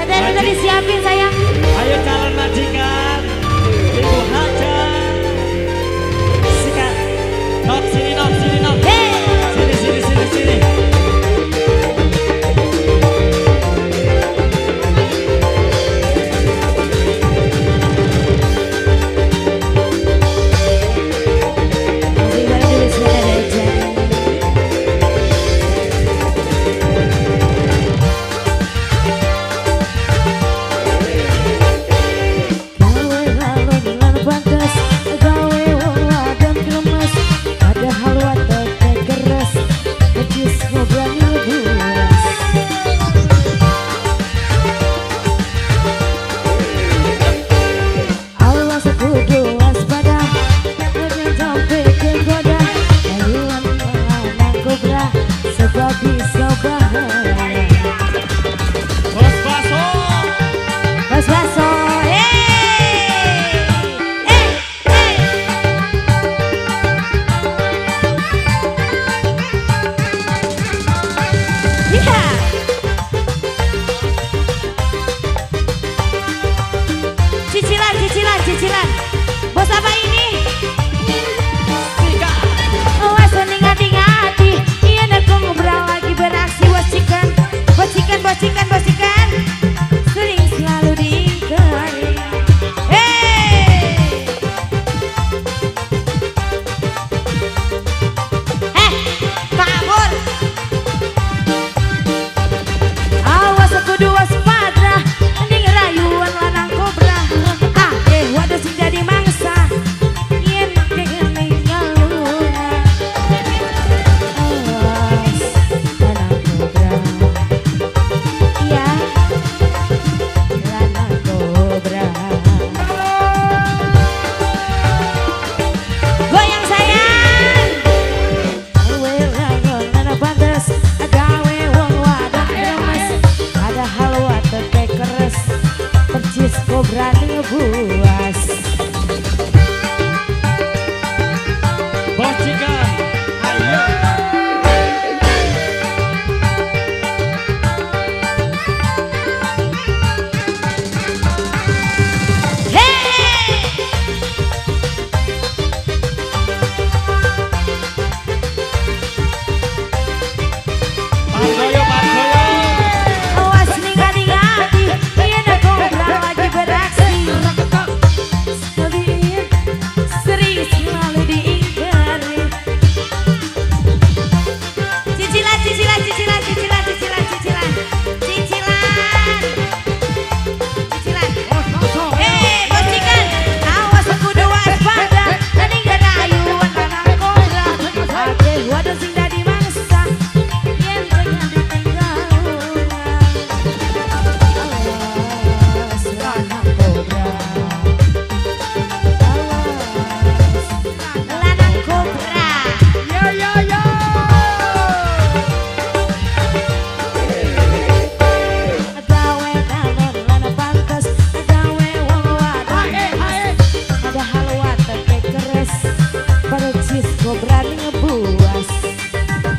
Udah disiapin sayang. Ayo calon majikan, Ibu Hajar. Sikat. Nok sini nok sini nok. Sini sini sini sini. Cicilan, bos apa ini? Awas ngati-ngati, iya nak ngobrol lagi beraksi bosikan, bosikan, bosikan, bosikan, sering selalu diingkari. Kabur. Awas aku dua sepadra, mending rayuan lanang kobra. Waduh sing jadi mangsa yen pengen ngaluna. Awas lanang kobra, iya lanang kobra. Goyang sayang. Gawe rayon nana pantes, gawe wong wadon remes, ada halwa tete keres, percis kobra ngebuas. Bosikan, ayo.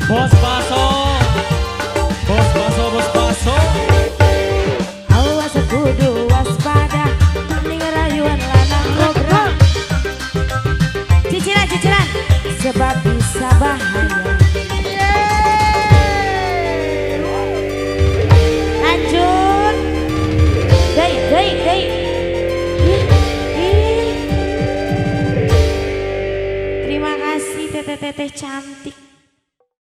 Bos baso, bos baso, bos baso. Awas kudu waspada, mending rayuan lanang kobra. Cicilan, cicilan, sebab bisa bahaya. Lanjut, dei. Terima kasih teteh-teteh cantik.